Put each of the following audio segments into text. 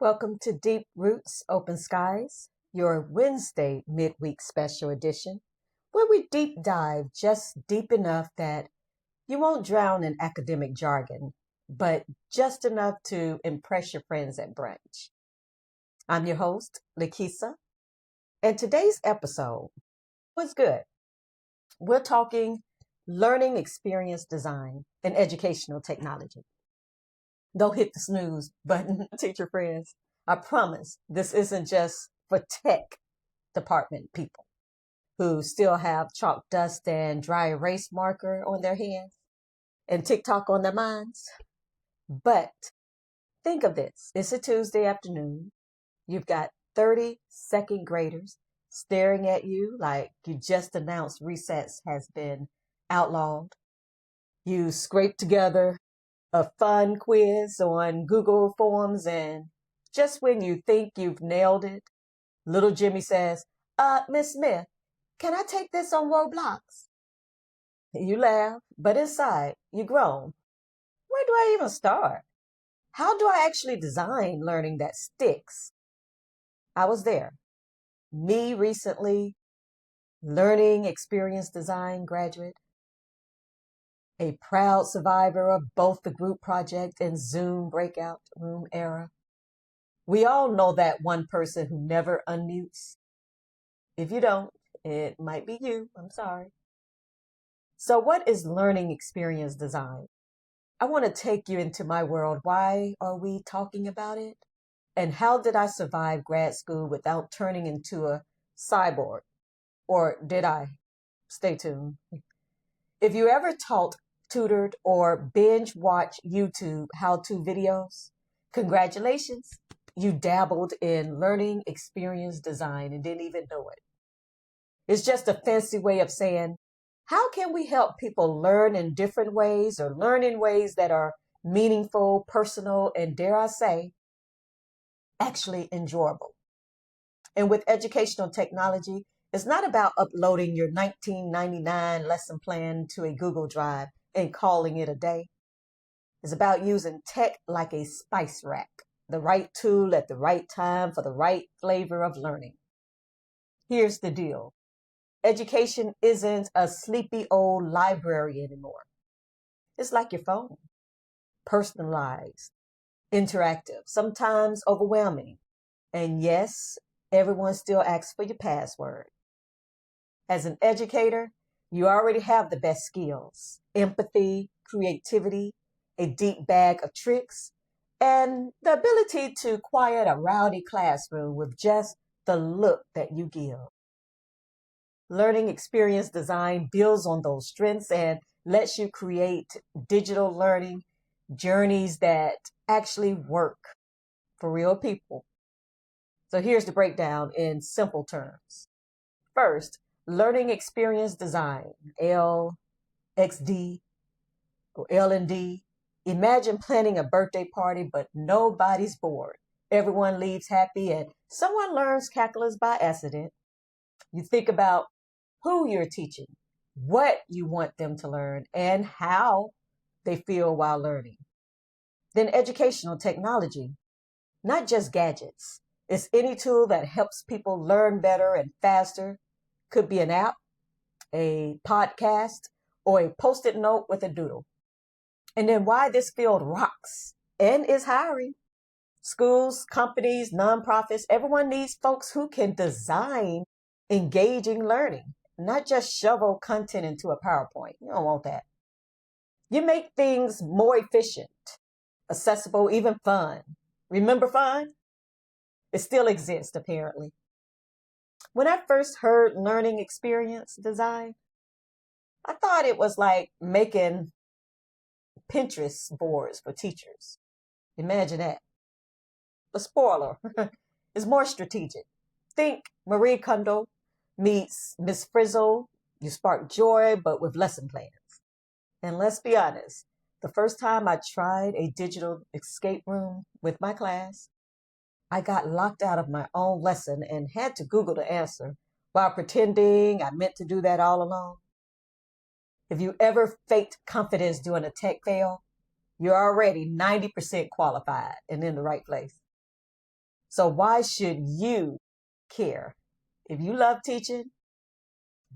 Welcome to Deep Roots Open Skies, your Wednesday midweek special edition, where we deep dive just deep enough that you won't drown in academic jargon, but just enough to impress your friends at brunch. I'm your host, Lykesia, and today's episode was good. We're talking learning experience design and educational technology. Don't hit the snooze button, teacher friends. I promise this isn't just for tech department people who still have chalk dust and dry erase marker on their hands and TikTok on their minds. But think of this. It's a Tuesday afternoon. You've got 30 second graders staring at you like you just announced recess has been outlawed. You scrape together a fun quiz on Google Forms, and just when you think you've nailed it, little Jimmy says, Miss Smith, can I take this on Roblox? You laugh, but inside you groan. Where do I even start? How do I actually design learning that sticks? I was there. Me recently, learning experience design graduate, a proud survivor of both the group project and Zoom breakout room era. We all know that one person who never unmutes. If you don't, it might be you. I'm sorry. So what is learning experience design? I want to take you into my world. Why are we talking about it? And how did I survive grad school without turning into a cyborg? Or did I? Stay tuned. If you ever taught, tutored, or binge watched YouTube how-to videos, congratulations. You dabbled in learning experience design and didn't even know it. It's just a fancy way of saying, how can we help people learn in different ways or learn in ways that are meaningful, personal, and dare I say, actually enjoyable? And with educational technology, it's not about uploading your 1999 lesson plan to a Google Drive and calling it a day. It's about using tech like a spice rack, the right tool at the right time for the right flavor of learning. Here's the deal. Education isn't a sleepy old library anymore. It's like your phone, personalized, interactive, sometimes overwhelming. And yes, everyone still asks for your password. As an educator, you already have the best skills, empathy, creativity, a deep bag of tricks, and the ability to quiet a rowdy classroom with just the look that you give. Learning experience design builds on those strengths and lets you create digital learning journeys that actually work for real people. So here's the breakdown in simple terms. First, learning experience design, LXD or L&D. Imagine planning a birthday party, but nobody's bored. Everyone leaves happy and someone learns calculus by accident. You think about who you're teaching, what you want them to learn, and how they feel while learning. Then educational technology, not just gadgets. It's any tool that helps people learn better and faster. Could be an app, a podcast, or a post-it note with a doodle. And then why this field rocks and is hiring. Schools, companies, nonprofits, everyone needs folks who can design engaging learning, not just shovel content into a PowerPoint. You don't want that. You make things more efficient, accessible, even fun. Remember fun? It still exists, apparently. When I first heard learning experience design, I thought it was like making Pinterest boards for teachers. Imagine that. But spoiler, it's more strategic. Think Marie Kondo meets Miss Frizzle. You spark joy, but with lesson plans. And let's be honest, the first time I tried a digital escape room with my class, I got locked out of my own lesson and had to Google the answer while pretending I meant to do that all along. If you ever faked confidence doing a tech fail, you're already 90% qualified and in the right place. So why should you care? If you love teaching,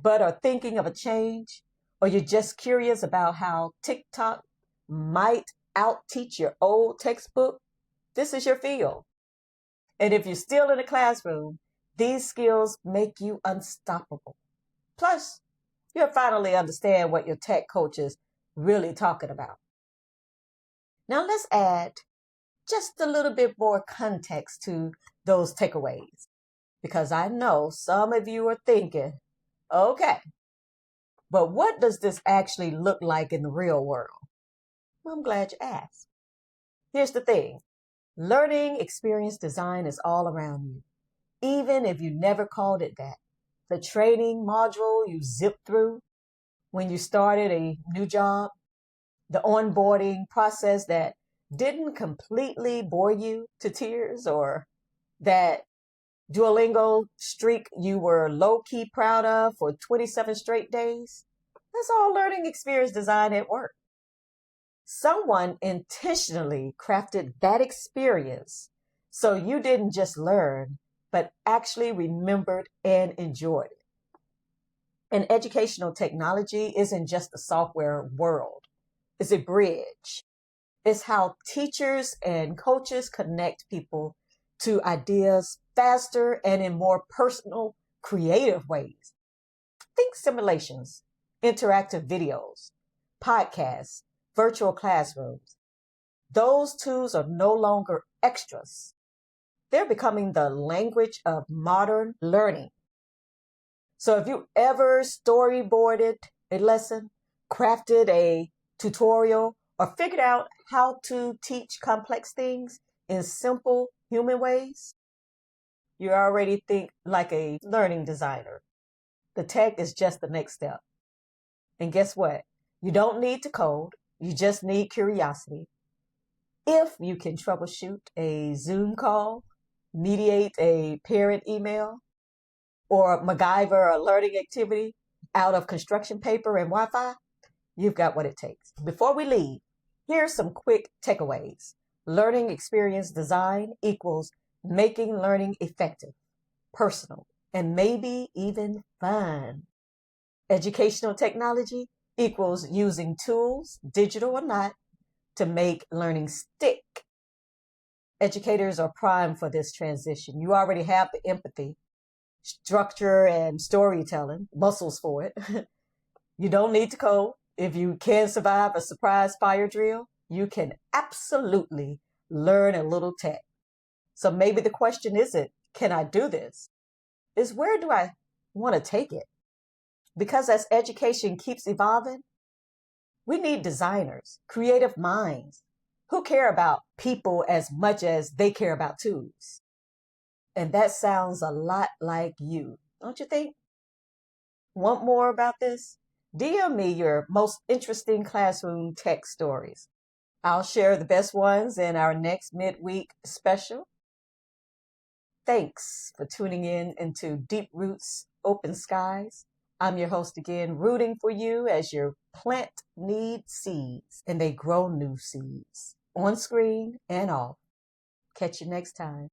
but are thinking of a change, or you're just curious about how TikTok might out-teach your old textbook, this is your field. And if you're still in the classroom, these skills make you unstoppable. Plus, you'll finally understand what your tech coach is really talking about. Now let's add just a little bit more context to those takeaways, because I know some of you are thinking, okay, but what does this actually look like in the real world? Well, I'm glad you asked. Here's the thing. Learning experience design is all around you, even if you never called it that. The training module you zipped through when you started a new job, the onboarding process that didn't completely bore you to tears, or that Duolingo streak you were low-key proud of for 27 straight days. That's all learning experience design at work. Someone intentionally crafted that experience so you didn't just learn, but actually remembered and enjoyed it. And educational technology isn't just the software world. It's a bridge. It's how teachers and coaches connect people to ideas faster and in more personal, creative ways. Think simulations, interactive videos, podcasts, virtual classrooms. Those tools are no longer extras. They're becoming the language of modern learning. So if you ever storyboarded a lesson, crafted a tutorial, or figured out how to teach complex things in simple human ways, you already think like a learning designer. The tech is just the next step. And guess what? You don't need to code. You just need curiosity. If you can troubleshoot a Zoom call, mediate a parent email, or MacGyver a learning activity out of construction paper and Wi-Fi, you've got what it takes. Before we leave, here's some quick takeaways. Learning experience design equals making learning effective, personal, and maybe even fun. Educational technology equals using tools, digital or not, to make learning stick. Educators are primed for this transition. You already have the empathy, structure, and storytelling, muscles for it. You don't need to code. If you can survive a surprise fire drill, you can absolutely learn a little tech. So maybe the question isn't, can I do this? It's where do I want to take it? Because as education keeps evolving, we need designers, creative minds who care about people as much as they care about tools. And that sounds a lot like you, don't you think? Want more about this? DM me your most interesting classroom tech stories. I'll share the best ones in our next midweek special. Thanks for tuning in into Deep Roots, Open Skies. I'm your host again, rooting for you as your plant needs seeds and they grow new seeds on screen and off. Catch you next time.